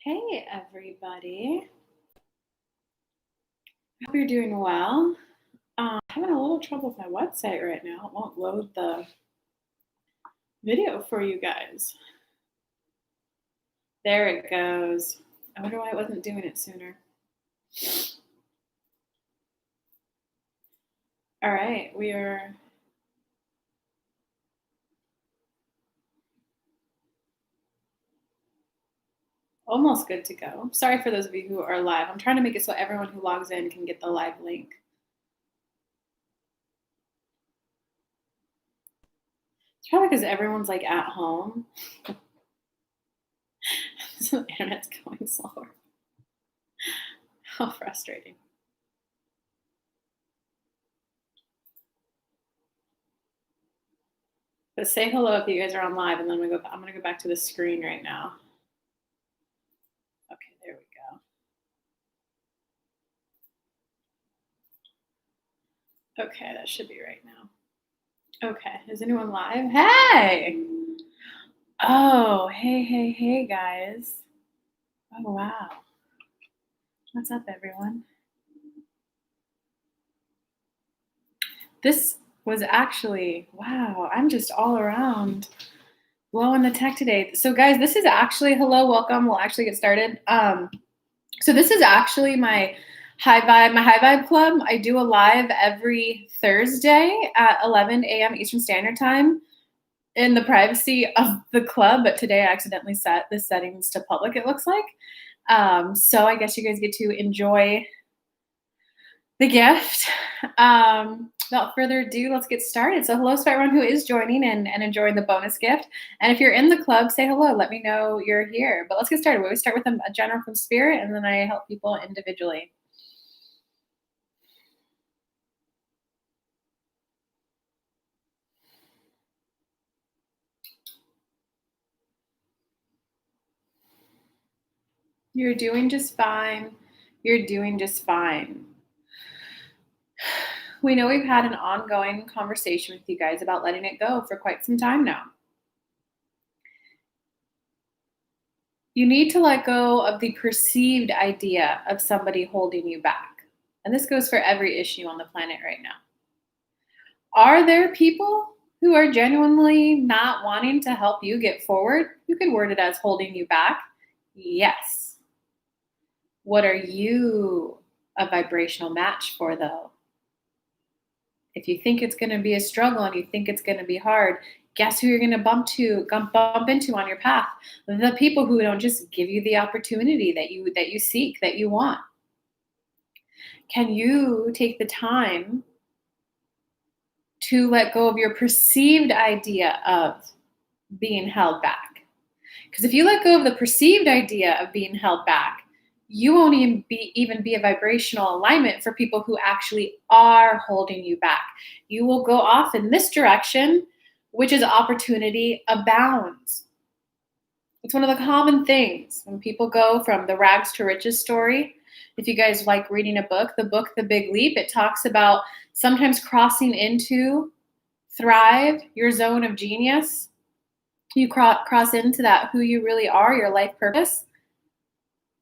Hey everybody. Hope you're doing well. Having a little trouble with my website right now. It won't load the video for you guys. There it goes. I wonder why it wasn't doing it sooner. All right, we are almost good to go. Sorry for those of you who are live. I'm trying to make it so everyone who logs in can get the live link. It's probably because everyone's like at home. So the internet's going slower. How frustrating. But say hello if you guys are on live, and then I'm gonna go back to the screen right now. Okay, there we go. Okay, that should be right now. Okay, is anyone live? Hey! Oh, hey, guys. Oh, wow. What's up, everyone? This was actually, wow, I'm just all around blowing the tech today. So, guys, this is actually, hello, welcome. We'll actually get started. So this is actually my high vibe club. I do a live every Thursday at 11 a.m. Eastern Standard Time in the privacy of the club. But today I accidentally set the settings to public, it looks like. So I guess you guys get to enjoy the gift. Without further ado, let's get started. So hello to everyone who is joining and enjoying the bonus gift. And if you're in the club, say hello. Let me know you're here. But let's get started. We always start with a general from spirit, and then I help people individually. You're doing just fine. You're doing just fine. We know we've had an ongoing conversation with you guys about letting it go for quite some time now. You need to let go of the perceived idea of somebody holding you back. And this goes for every issue on the planet right now. Are there people who are genuinely not wanting to help you get forward? You could word it as holding you back. Yes. What are you a vibrational match for, though? If you think it's going to be a struggle and you think it's going to be hard, guess who you're going to bump into on your path? The people who don't just give you the opportunity that you seek, that you want. Can you take the time to let go of your perceived idea of being held back? Because if you let go of the perceived idea of being held back, you won't even be a vibrational alignment for people who actually are holding you back. You will go off in this direction, which is opportunity abounds. It's one of the common things when people go from the rags to riches story. If you guys like reading a book, The Big Leap, it talks about sometimes crossing into thrive, your zone of genius. You cross into that who you really are, your life purpose.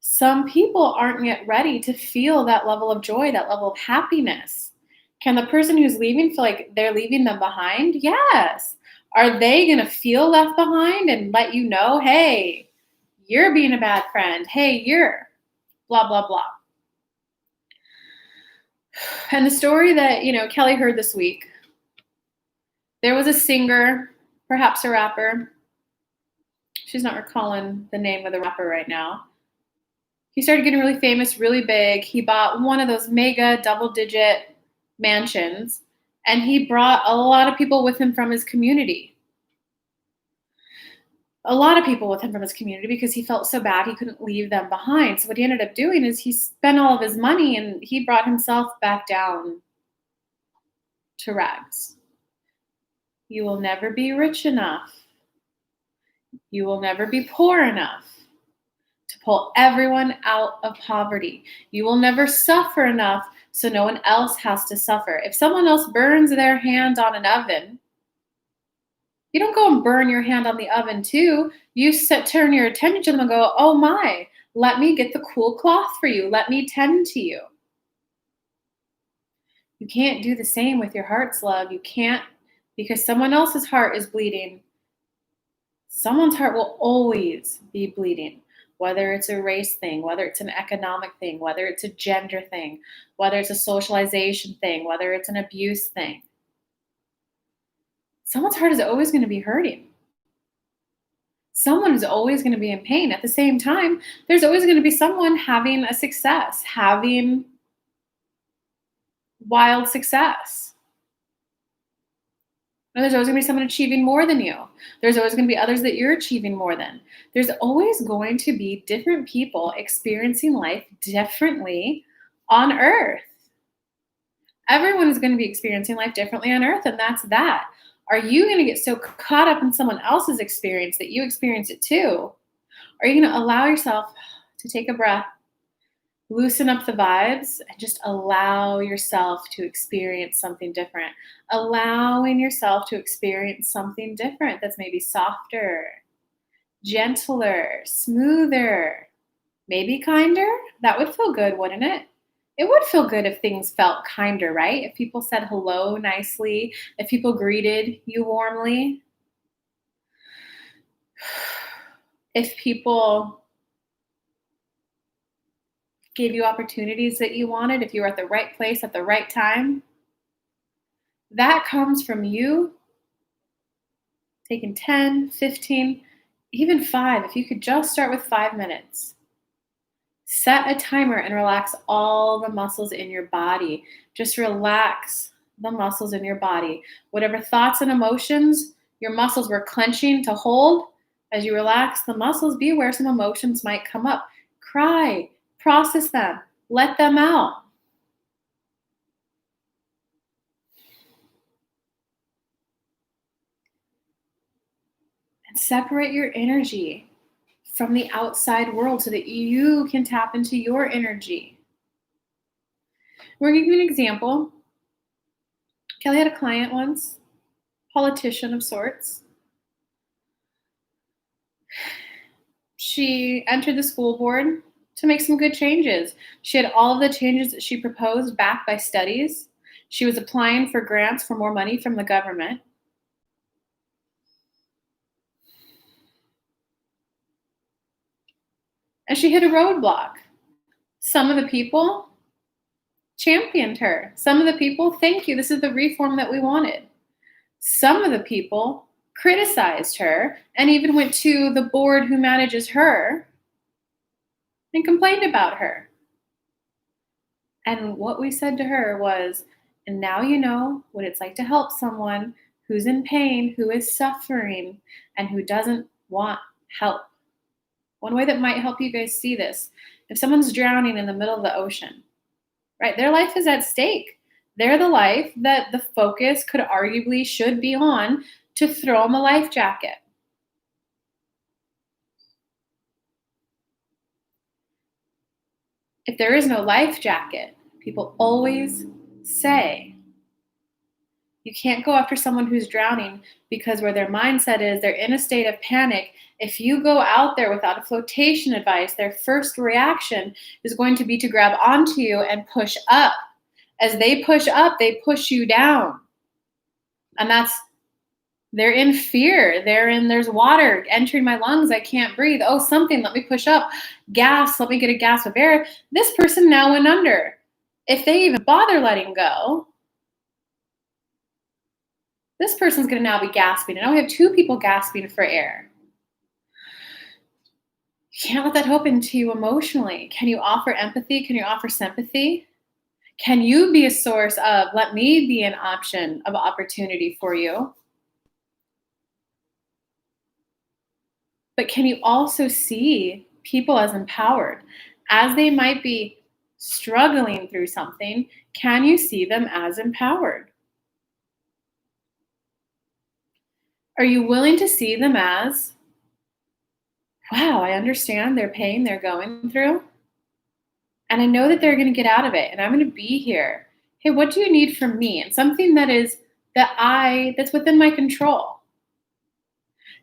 Some people aren't yet ready to feel that level of joy, that level of happiness. Can the person who's leaving feel like they're leaving them behind? Yes. Are they going to feel left behind and let you know, hey, you're being a bad friend. Hey, you're blah, blah, blah. And the story that, Kelly heard this week, there was a singer, perhaps a rapper. She's not recalling the name of the rapper right now. He started getting really famous, really big. He bought one of those mega double-digit mansions, and he brought a lot of people with him from his community. Because he felt so bad he couldn't leave them behind. So what he ended up doing is he spent all of his money and he brought himself back down to rags. You will never be rich enough. You will never be poor enough to pull everyone out of poverty. You will never suffer enough so no one else has to suffer. If someone else burns their hand on an oven, you don't go and burn your hand on the oven too. You turn your attention to them and go, oh my, Let me get the cool cloth for you. Let me tend to you. You can't do the same with your heart's love. You can't, because someone else's heart is bleeding. Someone's heart will always be bleeding, whether it's a race thing, whether it's an economic thing, whether it's a gender thing, whether it's a socialization thing, whether it's an abuse thing. Someone's heart is always going to be hurting. Someone is always going to be in pain. At the same time, there's always going to be someone having a success, having wild success. And there's always going to be someone achieving more than you. There's always going to be others that you're achieving more than. There's always going to be different people experiencing life differently on earth. Everyone is going to be experiencing life differently on earth, and that's that. Are you going to get so caught up in someone else's experience that you experience it too? Are you going to allow yourself to take a breath, loosen up the vibes, and just allow yourself to experience something different? Allowing yourself to experience something different that's maybe softer, gentler, smoother, maybe kinder. That would feel good, wouldn't it? It would feel good if things felt kinder, right? If people said hello nicely, if people greeted you warmly, if people gave you opportunities that you wanted, if you were at the right place at the right time. That comes from you taking 10, 15, even 5. If you could just start with 5 minutes. Set a timer and relax all the muscles in your body. Just relax the muscles in your body. Whatever thoughts and emotions your muscles were clenching to hold, as you relax the muscles, be aware some emotions might come up. Cry, process them, let them out. And separate your energy from the outside world so that you can tap into your energy. We're going to give you an example. Kelly had a client once, politician of sorts. She entered the school board to make some good changes. She had all of the changes that she proposed backed by studies. She was applying for grants for more money from the government. And she hit a roadblock. Some of the people championed her. Some of the people, thank you, this is the reform that we wanted. Some of the people criticized her and even went to the board who manages her and complained about her. And what we said to her was, and now you know what it's like to help someone who's in pain, who is suffering, and who doesn't want help. One way that might help you guys see this, if someone's drowning in the middle of the ocean, right, their life is at stake. They're the life that the focus could arguably should be on to throw them a life jacket. If there is no life jacket, people always say, you can't go after someone who's drowning because where their mindset is, they're in a state of panic. If you go out there without a flotation device, their first reaction is going to be to grab onto you and push up. As they push up, they push you down. And they're in fear. There's water entering my lungs. I can't breathe. Oh, something, let me push up. Gas, let me get a gasp of air. This person now went under. If they even bother letting go, this person's going to now be gasping. And now we have 2 people gasping for air. You can't let that happen to you emotionally. Can you offer empathy? Can you offer sympathy? Can you be a source of, let me be an option of opportunity for you? But can you also see people as empowered? As they might be struggling through something, can you see them as empowered? Are you willing to see them as, wow, I understand their pain they're going through, and I know that they're going to get out of it, and I'm going to be here. Hey, what do you need from me? And something that's within my control.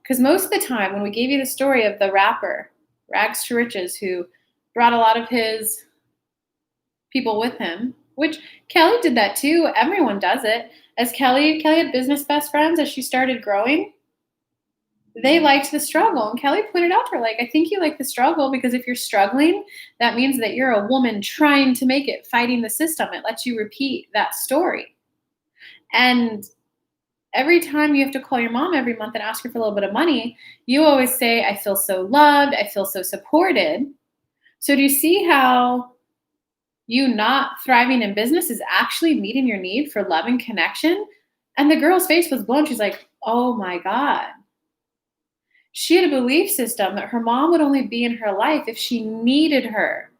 Because most of the time, when we gave you the story of the rapper, Rags to Riches, who brought a lot of his people with him, which Kelly did that too. Everyone does it. As Kelly had business best friends as she started growing. They liked the struggle. And Kelly pointed out to her, like, I think you like the struggle because if you're struggling, that means that you're a woman trying to make it, fighting the system. It lets you repeat that story. And every time you have to call your mom every month and ask her for a little bit of money, you always say, I feel so loved. I feel so supported. So do you see how you not thriving in business is actually meeting your need for love and connection? And the girl's face was blown. She's like, oh my God. She had a belief system that her mom would only be in her life if she needed her.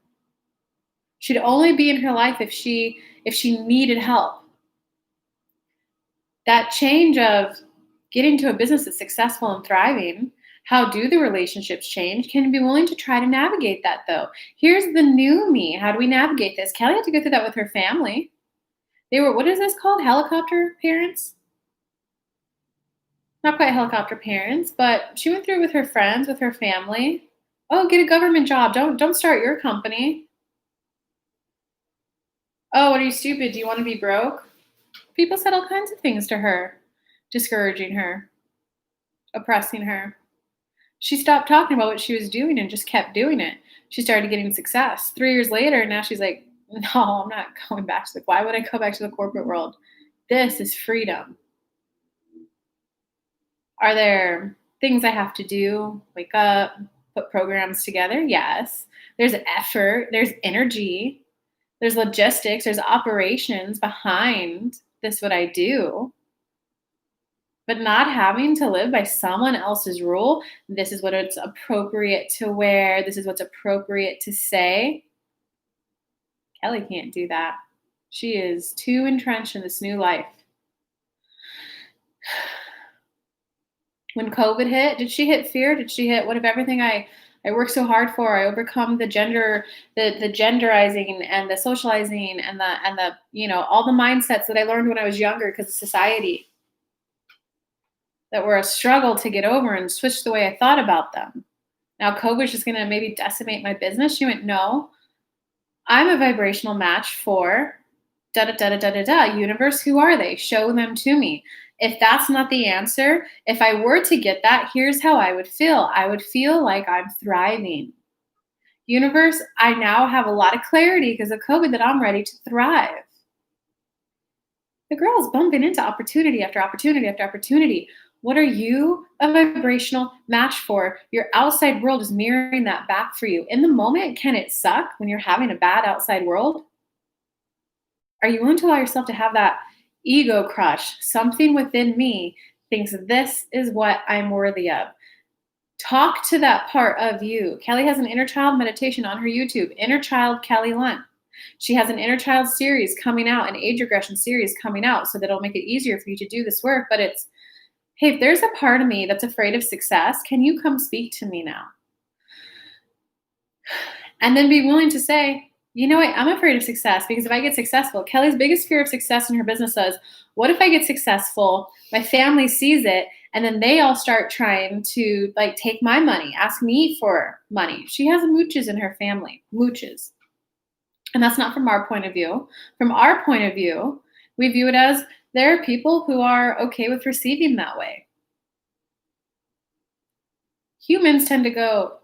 She'd only be in her life if she needed help. That change of getting to a business that's successful and thriving, how do the relationships change? Can you be willing to try to navigate that though? Here's the new me. How do we navigate this? Kelly had to go through that with her family. They were, what is this called? Helicopter parents? Not quite helicopter parents, but she went through it with her friends, with her family. Oh, get a government job. Don't start your company. Oh, what are you, stupid? Do you want to be broke? People said all kinds of things to her, discouraging her, oppressing her. She stopped talking about what she was doing and just kept doing it. She started getting success. 3 years later, now she's like, no, I'm not going back to why would I go back to the corporate world? This is freedom. Are there things I have to do? Wake up, put programs together? Yes. There's effort, there's energy, there's logistics, there's operations behind this, what I do. But not having to live by someone else's rule, this is what it's appropriate to wear, this is what's appropriate to say. Kelly can't do that. She is too entrenched in this new life. When COVID hit, did she hit fear? Did she hit, what if everything I work so hard for, I overcome the genderizing and the socializing and the all the mindsets that I learned when I was younger because of society that were a struggle to get over and switch the way I thought about them. Now COVID's just gonna maybe decimate my business. She went, no, I'm a vibrational match for da da da da da da da. Universe, who are they? Show them to me. If that's not the answer, if I were to get that, here's how I would feel. I would feel like I'm thriving. Universe, I now have a lot of clarity because of COVID that I'm ready to thrive. The girl is bumping into opportunity after opportunity after opportunity. What are you a vibrational match for? Your outside world is mirroring that back for you. In the moment, can it suck when you're having a bad outside world? Are you willing to allow yourself to have that ego crush? Something within me thinks this is what I'm worthy of. Talk to that part of you. Kelly has an inner child meditation on her YouTube, Inner Child Kelly Lunt. She has an inner child series coming out, an age regression series coming out, so that it'll make it easier for you to do this work. But it's, hey, if there's a part of me that's afraid of success, can you come speak to me now? And then be willing to say, you know what, I'm afraid of success because if I get successful, Kelly's biggest fear of success in her business is, what if I get successful, my family sees it, and then they all start trying to take my money, ask me for money. She has mooches in her family, mooches. And that's not from our point of view. From our point of view, we view it as there are people who are okay with receiving that way. Humans tend to go,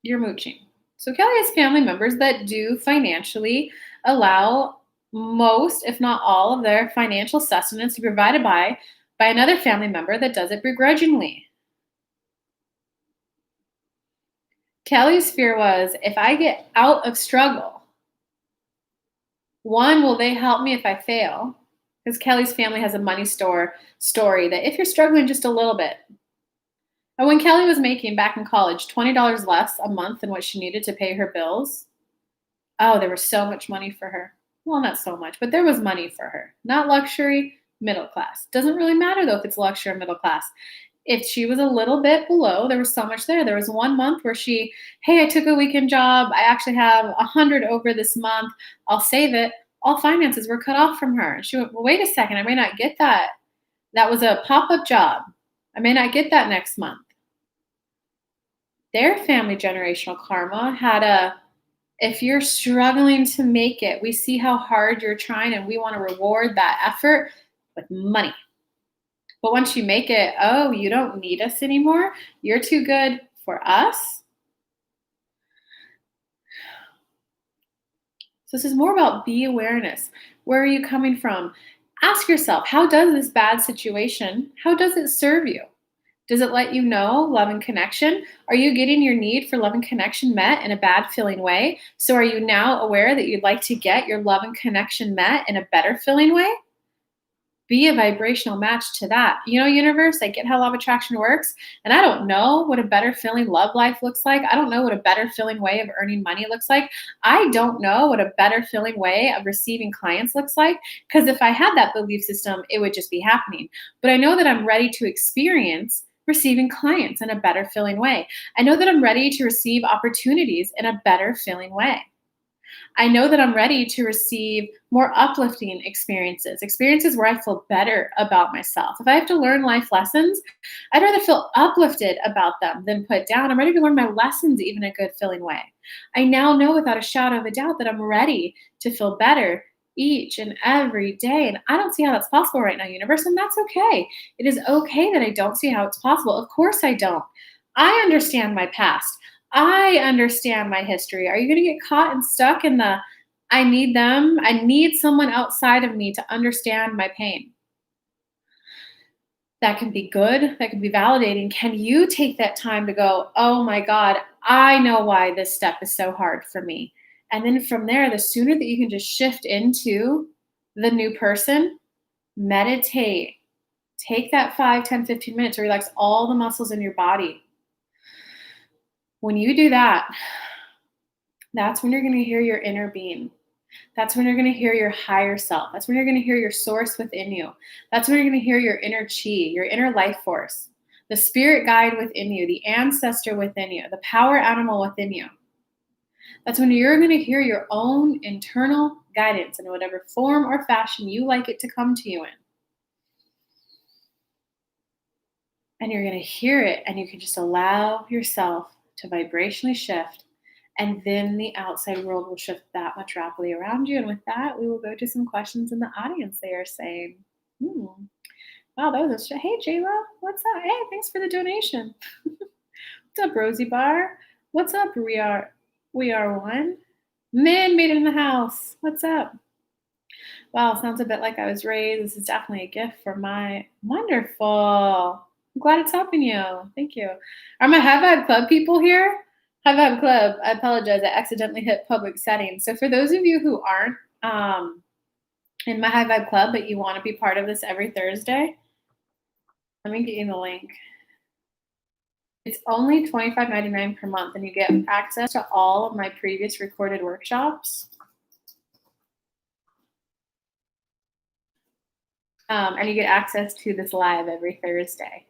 you're mooching. So Kelly has family members that do financially allow most, if not all, of their financial sustenance to be provided by another family member that does it begrudgingly. Kelly's fear was, if I get out of struggle, one, will they help me if I fail? Because Kelly's family has a money store story that if you're struggling just a little bit, and when Kelly was making back in college $20 less a month than what she needed to pay her bills, oh, there was so much money for her. Well, not so much, but there was money for her. Not luxury, middle class. Doesn't really matter though if it's luxury or middle class. If she was a little bit below, there was so much there. There was 1 month where hey, I took a weekend job. I actually have 100 over this month. I'll save it. All finances were cut off from her. She went, well, wait a second. I may not get that. That was a pop-up job. I may not get that next month. Their family generational karma had a If you're struggling to make it, we see how hard you're trying and we want to reward that effort with money. But once you make it, oh, you don't need us anymore. You're too good for us. So this is more about be awareness. Where are you coming from? Ask yourself, how does this bad situation, how does it serve you? Does it let you know love and connection? Are you getting your need for love and connection met in a bad feeling way? So are you now aware that you'd like to get your love and connection met in a better feeling way? Be a vibrational match to that. You know, universe, I get how law of attraction works, and I don't know what a better feeling love life looks like. I don't know what a better feeling way of earning money looks like. I don't know what a better feeling way of receiving clients looks like, because if I had that belief system, it would just be happening. But I know that I'm ready to experience receiving clients in a better feeling way. I know that I'm ready to receive opportunities in a better feeling way. I know that I'm ready to receive more uplifting experiences, experiences where I feel better about myself. If I have to learn life lessons, I'd rather feel uplifted about them than put down. I'm ready to learn my lessons even in a good feeling way. I now know without a shadow of a doubt that I'm ready to feel better each and every day. And I don't see how that's possible right now, universe, and that's okay. It is okay that I don't see how it's possible. Of course I don't. I understand my past. I understand my history. Are you going to get caught and stuck in the I need them? I need someone outside of me to understand my pain. That can be good. That can be validating. Can you take that time to go, oh my God, I know why this step is so hard for me? And then from there, the sooner that you can just shift into the new person, meditate, take that 5, 10, 15 minutes to relax all the muscles in your body. When you do that, that's when you're going to hear your inner being. That's when you're going to hear your higher self. That's when you're going to hear your source within you. That's when you're going to hear your inner chi, your inner life force, the spirit guide within you, the ancestor within you, the power animal within you. That's when you're going to hear your own internal guidance in whatever form or fashion you like it to come to you in. And you're going to hear it, and you can just allow yourself to vibrationally shift, and then the outside world will shift that much rapidly around you. And with that, we will go to some questions in the audience. They are saying, wow, that was hey, Jayla, what's up? Hey, thanks for the donation. What's up, Rosie Bar? What's up, We Are One? Man made it in the house. What's up? Wow, sounds a bit like I was raised. This is definitely a gift for my wonderful. I'm glad it's helping you. Thank you. Are my High Vibe Club people here? High Vibe Club, I apologize. I accidentally hit public settings. So for those of you who aren't in my High Vibe Club, but you want to be part of this every Thursday, let me get you the link. It's only $25.99 per month, and you get access to all of my previous recorded workshops. And you get access to this live every Thursday.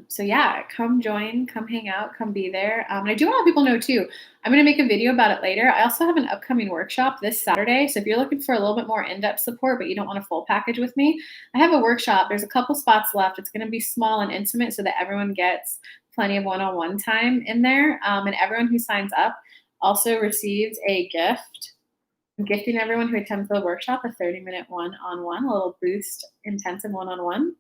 So yeah, come join, come hang out, come be there. And I do want to let people know too, I'm going to make a video about it later. I also have an upcoming workshop this Saturday. So if you're looking for a little bit more in-depth support, but you don't want a full package with me, I have a workshop. There's a couple spots left. It's going to be small and intimate so that everyone gets plenty of one-on-one time in there. And everyone who signs up also receives a gift. I'm gifting everyone who attends the workshop a 30-minute one-on-one, a little boost intensive one-on-one.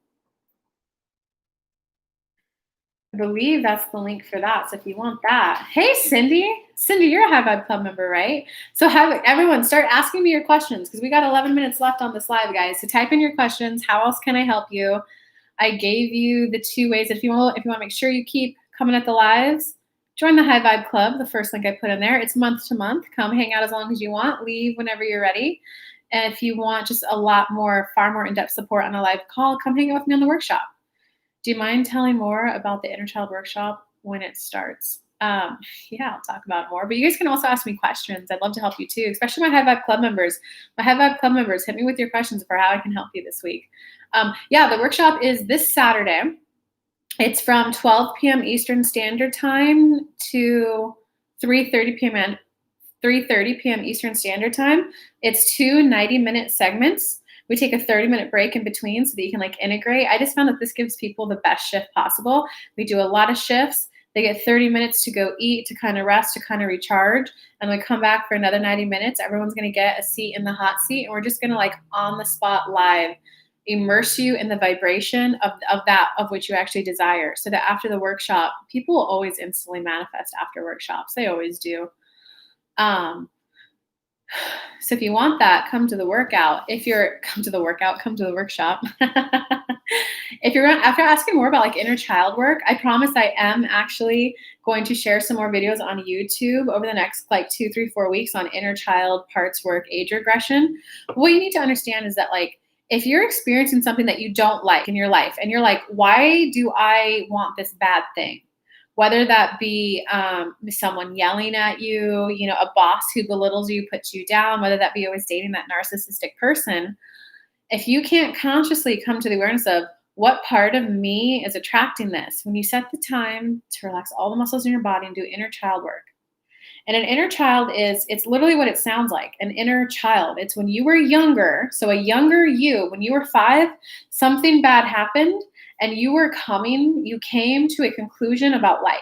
I believe that's the link for that. So if you want that, hey, Cindy, you're a High Vibe Club member, right? So have everyone start asking me your questions, because we got 11 minutes left on this live, guys. So type in your questions. How else can I help you? I gave you the 2 ways. If you want to make sure you keep coming at the lives, join the High Vibe Club. The first link I put in there. It's month to month. Come hang out as long as you want. Leave whenever you're ready. And if you want just a lot more, far more in-depth support on a live call, come hang out with me on the workshop. Do you mind telling more about the Inner Child Workshop when it starts? Yeah, I'll talk about it more. But you guys can also ask me questions. I'd love to help you too, especially my High Vibe Club members. My High Vibe Club members, hit me with your questions for how I can help you this week. Yeah, the workshop is this Saturday. It's from 12 p.m. Eastern Standard Time to 3:30 p.m. 3:30 p.m. Eastern Standard Time. It's 2 90-minute segments. We take a 30-minute break in between so that you can integrate. I just found that this gives people the best shift possible. We do a lot of shifts. They get 30 minutes to go eat, to kind of rest, to kind of recharge. And we come back for another 90 minutes. Everyone's going to get a seat in the hot seat. And we're just going to like on the spot live immerse you in the vibration of which you actually desire. So that after the workshop, people will always instantly manifest after workshops. They always do. So if you want that, come to the workout. Come to the workshop. If you're after asking more about like inner child work, I promise I am actually going to share some more videos on YouTube over the next like 2, 3, 4 weeks on inner child parts work, age regression. But what you need to understand is that like, if you're experiencing something that you don't like in your life and you're like, why do I want this bad thing? Whether that be someone yelling at you, a boss who belittles you, puts you down, whether that be always dating that narcissistic person, if you can't consciously come to the awareness of what part of me is attracting this, when you set the time to relax all the muscles in your body and do inner child work. And an inner child it's literally what it sounds like, an inner child. It's when you were younger, so a younger you, when you were 5, something bad happened, and you came to a conclusion about life.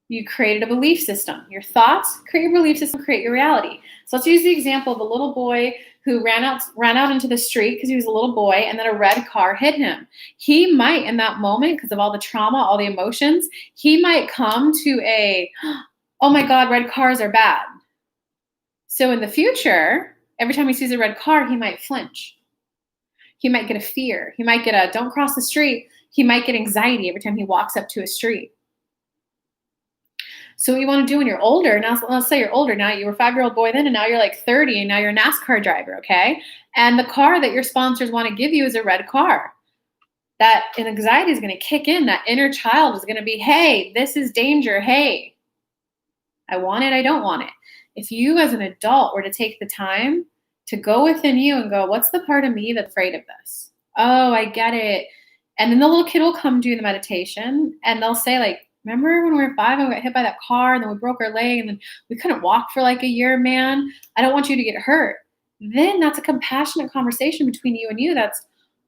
You created a belief system. Your thoughts create your belief system, create your reality. So let's use the example of a little boy who ran out into the street because he was a little boy, and then a red car hit him. He might, in that moment, because of all the trauma, all the emotions, he might come to oh my God, red cars are bad. So in the future, every time he sees a red car, he might flinch. He might get a fear. He might get a don't cross the street. He might get anxiety every time he walks up to a street. So what you want to do when you're older, now let's say you're older, now you were a 5-year-old boy then, and now you're like 30, and now you're a NASCAR driver, okay? And the car that your sponsors want to give you is a red car. That anxiety is going to kick in. That inner child is going to be, hey, this is danger. Hey, I want it, I don't want it. If you as an adult were to take the time to go within you and go, what's the part of me that's afraid of this? Oh, I get it. And then the little kid will come do the meditation, and they'll say like, remember when we were 5 and we got hit by that car and then we broke our leg and then we couldn't walk for like a year, man? I don't want you to get hurt. Then that's a compassionate conversation between you and you. That's,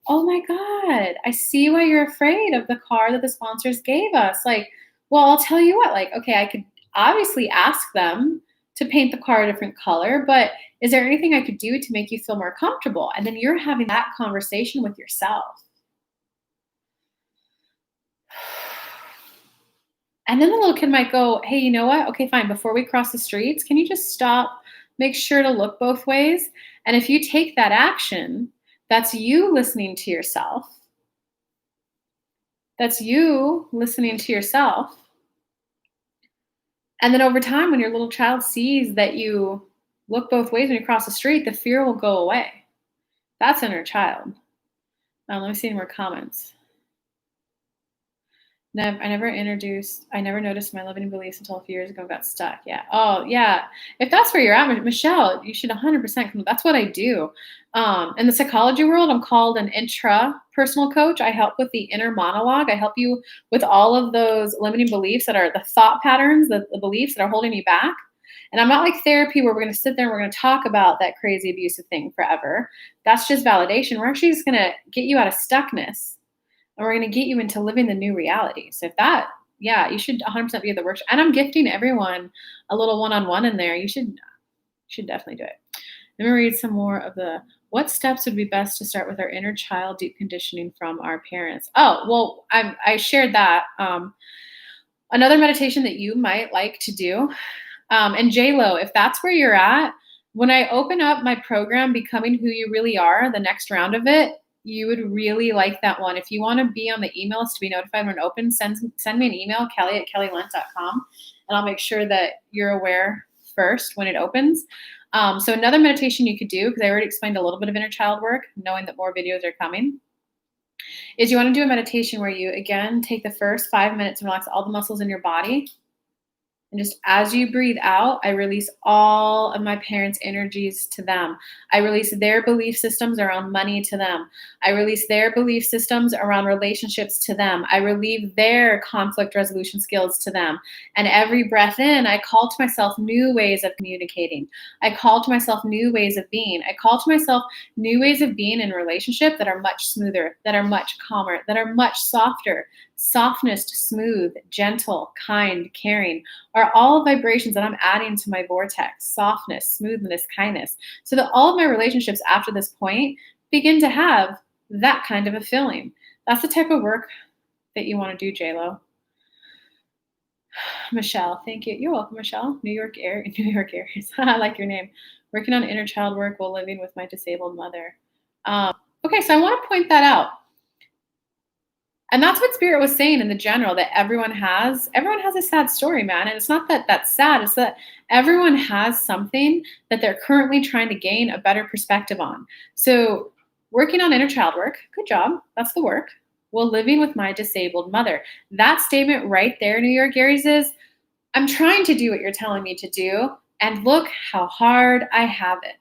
oh my God, I see why you're afraid of the car that the sponsors gave us. Like, well, I'll tell you what, like, okay, I could obviously ask them to paint the car a different color, but is there anything I could do to make you feel more comfortable? And then you're having that conversation with yourself. And then the little kid might go, hey, you know what? Okay, fine. Before we cross the streets, can you just stop? Make sure to look both ways. And if you take that action, that's you listening to yourself. That's you listening to yourself. And then over time, when your little child sees that you look both ways when you cross the street, the fear will go away. That's inner child. Let me see any more comments. I never noticed my limiting beliefs until a few years ago, got stuck. Yeah. Oh, yeah. If that's where you're at, Michelle, you should 100% come. That's what I do. In the psychology world, I'm called an intrapersonal coach. I help with the inner monologue. I help you with all of those limiting beliefs that are the thought patterns, the beliefs that are holding you back. And I'm not like therapy where we're going to sit there and we're going to talk about that crazy abusive thing forever. That's just validation. We're actually just going to get you out of stuckness. And we're going to get you into living the new reality. So if that, yeah, you should 100% be at the workshop. And I'm gifting everyone a little one-on-one in there. You should definitely do it. Let me read some more of what steps would be best to start with our inner child deep conditioning from our parents? Oh, well, I shared that. Another meditation that you might like to do, and J-Lo, if that's where you're at, when I open up my program, Becoming Who You Really Are, the next round of it, you would really like that one. If you want to be on the email list to be notified when it opens, send me an email, kelly@kellylunt.com, and I'll make sure that you're aware first when it opens. So another meditation you could do, because I already explained a little bit of inner child work, knowing that more videos are coming, is you want to do a meditation where you, again, take the first 5 minutes and relax all the muscles in your body. And just as you breathe out, I release all of my parents' energies to them. I release their belief systems around money to them. I release their belief systems around relationships to them. I relieve their conflict resolution skills to them. And every breath in, I call to myself new ways of communicating. I call to myself new ways of being. I call to myself new ways of being in relationship that are much smoother, that are much calmer, that are much softer. softness, smooth, gentle, kind, caring are all vibrations that I'm adding to my vortex. Softness, smoothness, kindness. So that all of my relationships after this point begin to have that kind of a feeling. That's the type of work that you want to do, JLo. Michelle, thank you. You're welcome, Michelle. New York Aries. I like your name. Working on inner child work while living with my disabled mother. Okay, so I want to point that out. And that's what Spirit was saying in the general, that everyone has a sad story, man. And it's not that that's sad, it's that everyone has something that they're currently trying to gain a better perspective on. So working on inner child work, good job. That's the work. While living with my disabled mother. That statement right there, New York Aries, is I'm trying to do what you're telling me to do, and look how hard I have it.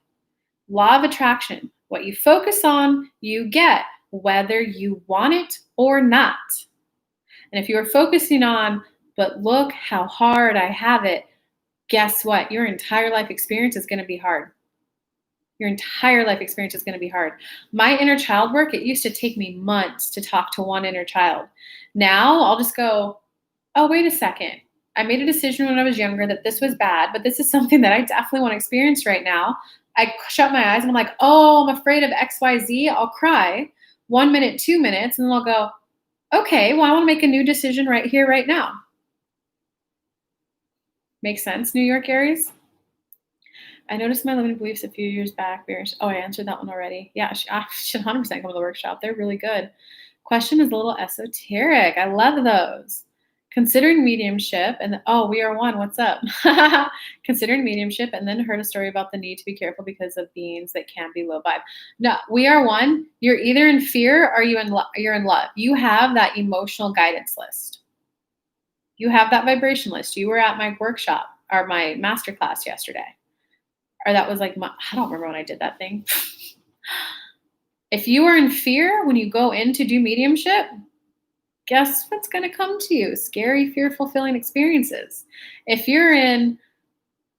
Law of attraction. What you focus on, you get, whether you want it or not. And if you are focusing on, but look how hard I have it, guess what? Your entire life experience is going to be hard. Your entire life experience is going to be hard. My inner child work, it used to take me months to talk to one inner child. Now I'll just go, oh, wait a second. I made a decision when I was younger that this was bad, but this is something that I definitely want to experience right now. I shut my eyes and I'm like, oh, I'm afraid of XYZ. I'll cry 1 minute, 2 minutes, and then I'll go, okay, well, I want to make a new decision right here, right now. Makes sense, New York Aries? I noticed my limiting beliefs a few years back. Oh, I answered that one already. Yeah, I should 100% come to the workshop. They're really good. Question is a little esoteric. I love those. Considering mediumship and we are one. What's up? Considering mediumship and then heard a story about the need to be careful because of beings that can be low vibe. No, we are one. You're either in fear or you're in love. You have that emotional guidance list. You have that vibration list. You were at my workshop or my masterclass yesterday. Or that was like, I don't remember when I did that thing. If you are in fear when you go in to do mediumship, guess what's going to come to you? Scary, fear-fulfilling experiences. If you're in,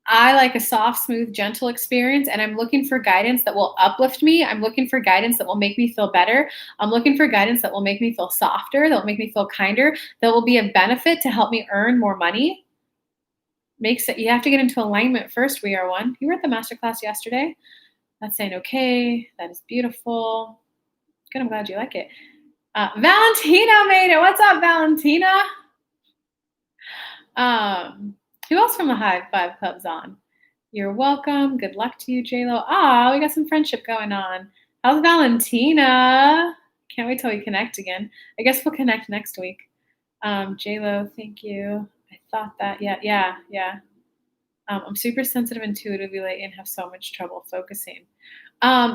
I like a soft, smooth, gentle experience, and I'm looking for guidance that will uplift me. I'm looking for guidance that will make me feel better. I'm looking for guidance that will make me feel softer, that will make me feel kinder, that will be a benefit to help me earn more money. Makes it, you have to get into alignment first. We are one. You were at the masterclass yesterday. That's saying, okay, that is beautiful. Good, I'm glad you like it. Valentina made it. What's up, Valentina? Who else from the High Five Club's on? You're welcome. Good luck to you, JLo. We got some friendship going on. How's Valentina? Can't wait till we connect again. I guess we'll connect next week. JLo, thank you. I thought that. Yeah. I'm super sensitive intuitively lately and have so much trouble focusing.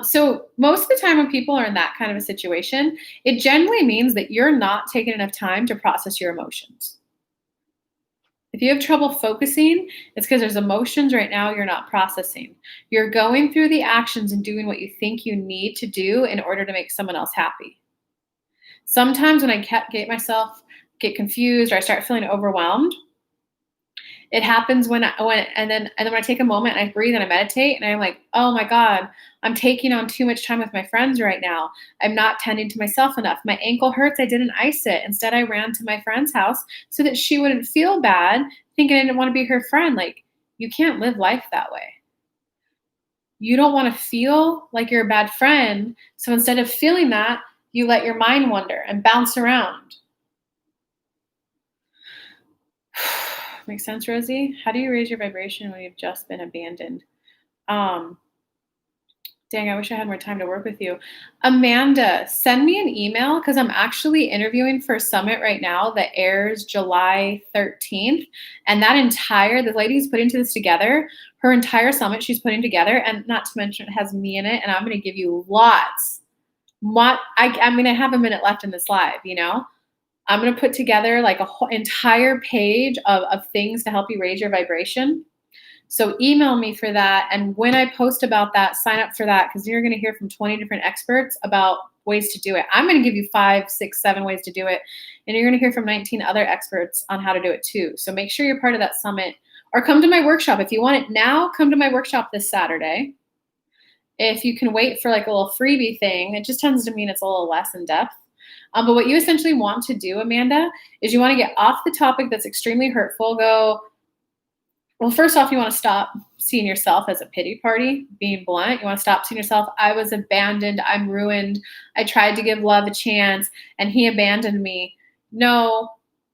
So most of the time when people are in that kind of a situation, it generally means that you're not taking enough time to process your emotions. If you have trouble focusing, it's because there's emotions right now you're not processing. You're going through the actions and doing what you think you need to do in order to make someone else happy. Sometimes when I get confused or I start feeling overwhelmed, it happens when I take a moment and I breathe and I meditate and I'm like, oh my God, I'm taking on too much time with my friends right now. I'm not tending to myself enough. My ankle hurts. I didn't ice it. Instead, I ran to my friend's house so that she wouldn't feel bad, thinking I didn't want to be her friend. Like, you can't live life that way. You don't want to feel like you're a bad friend. So instead of feeling that, you let your mind wander and bounce around. Makes sense, Rosie? How do you raise your vibration when you've just been abandoned? Dang, I wish I had more time to work with you. Amanda, send me an email because I'm actually interviewing for a summit right now that airs July 13th. And the lady's putting this together, her entire summit she's putting together, and not to mention it has me in it, and I'm going to give you lots. I'm going to have a minute left in this live, I'm going to put together like a whole entire page of things to help you raise your vibration. So email me for that. And when I post about that, sign up for that because you're going to hear from 20 different experts about ways to do it. I'm going to give you 5, 6, 7 ways to do it. And you're going to hear from 19 other experts on how to do it too. So make sure you're part of that summit or come to my workshop. If you want it now, come to my workshop this Saturday. If you can wait for like a little freebie thing, it just tends to mean it's a little less in depth. But what you essentially want to do, Amanda, is you want to get off the topic that's extremely hurtful. Well, first off, you want to stop seeing yourself as a pity party, being blunt. You want to stop seeing yourself, I was abandoned, I'm ruined, I tried to give love a chance, and he abandoned me. No,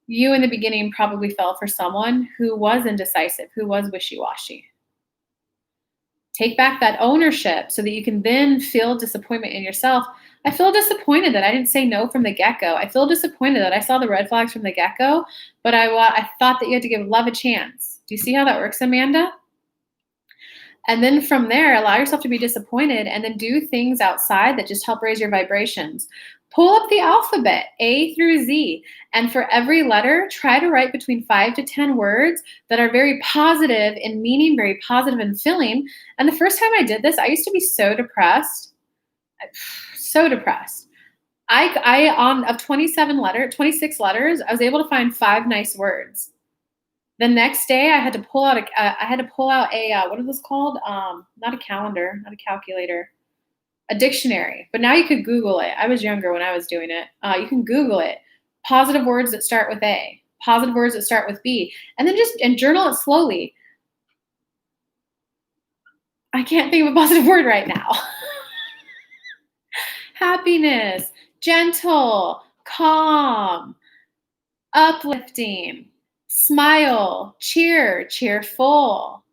you in the beginning probably fell for someone who was indecisive, who was wishy-washy. Take back that ownership so that you can then feel disappointment in yourself. I feel disappointed that I didn't say no from the get-go. I feel disappointed that I saw the red flags from the get-go, but I thought that you had to give love a chance. Do you see how that works, Amanda? And then from there, allow yourself to be disappointed and then do things outside that just help raise your vibrations. Pull up the alphabet, A through Z, and for every letter, try to write between 5 to 10 words that are very positive in meaning, very positive in feeling. And the first time I did this, I used to be so depressed, so depressed. Of 26 letters, I was able to find 5 nice words. The next day, I had to pull out a what are those called? Not a calendar, not a calculator, a dictionary. But now you could Google it. I was younger when I was doing it. You can Google it. Positive words that start with A, positive words that start with B, and then and journal it slowly. I can't think of a positive word right now. Happiness, gentle, calm, uplifting, smile, cheer, cheerful,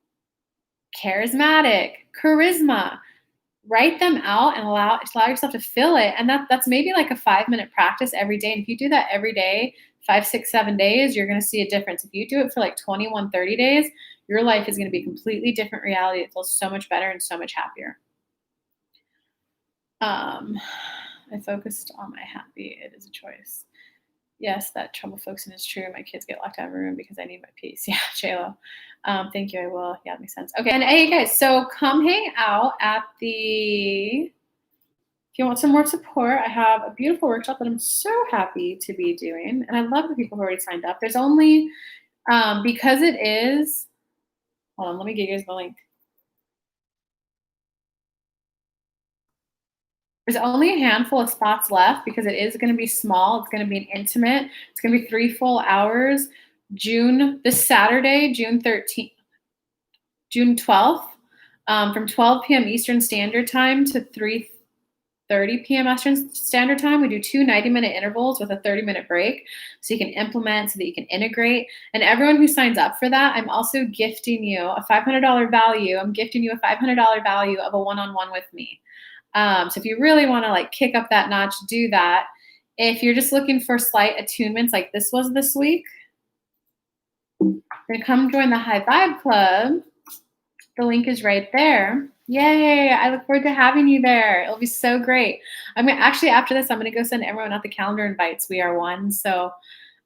charismatic, charisma. Write them out and allow yourself to feel it. And that's maybe like a 5-minute practice every day. And if you do that every day, 5, 6, 7 days, you're going to see a difference. If you do it for like 21, 30 days, your life is going to be a completely different reality. It feels so much better and so much happier. I focused on my happy. It is a choice. Yes, that trouble focusing is true. My kids get locked out of a room because I need my peace. Yeah, JLo. Thank you. I will. Yeah, that makes sense. Okay. And hey, guys, so come hang out at if you want some more support, I have a beautiful workshop that I'm so happy to be doing. And I love the people who already signed up. There's only, because it is, hold on, let me give you guys the link. There's only a handful of spots left because it is going to be small. It's going to be intimate. It's going to be 3 full hours. This Saturday, June 12th, from 12 p.m. Eastern Standard Time to 3:30 p.m. Eastern Standard Time. We do 2 90-minute intervals with a 30-minute break so you can implement, so that you can integrate. And everyone who signs up for that, I'm also gifting you a $500 value. I'm gifting you a $500 value of a one-on-one with me. So if you really want to like kick up that notch, do that. If you're just looking for slight attunements like this was this week, then come join the High Vibe Club. The link is right there. Yay, I look forward to having you there. It'll be so great. Actually, after this, I'm going to go send everyone out the calendar invites. We are one. So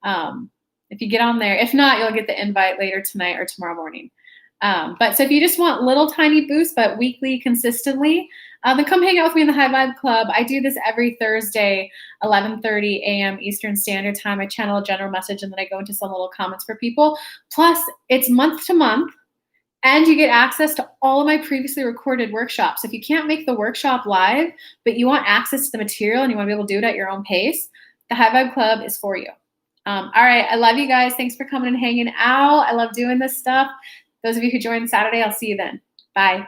if you get on there, if not, you'll get the invite later tonight or tomorrow morning. So if you just want little tiny boosts, but weekly consistently, then come hang out with me in the High Vibe Club. I do this every Thursday, 11:30 a.m. Eastern Standard Time. I channel a general message and then I go into some little comments for people. Plus, it's month to month, and you get access to all of my previously recorded workshops. If you can't make the workshop live, but you want access to the material and you want to be able to do it at your own pace, the High Vibe Club is for you. All right, I love you guys. Thanks for coming and hanging out. I love doing this stuff. Those of you who joined Saturday, I'll see you then. Bye.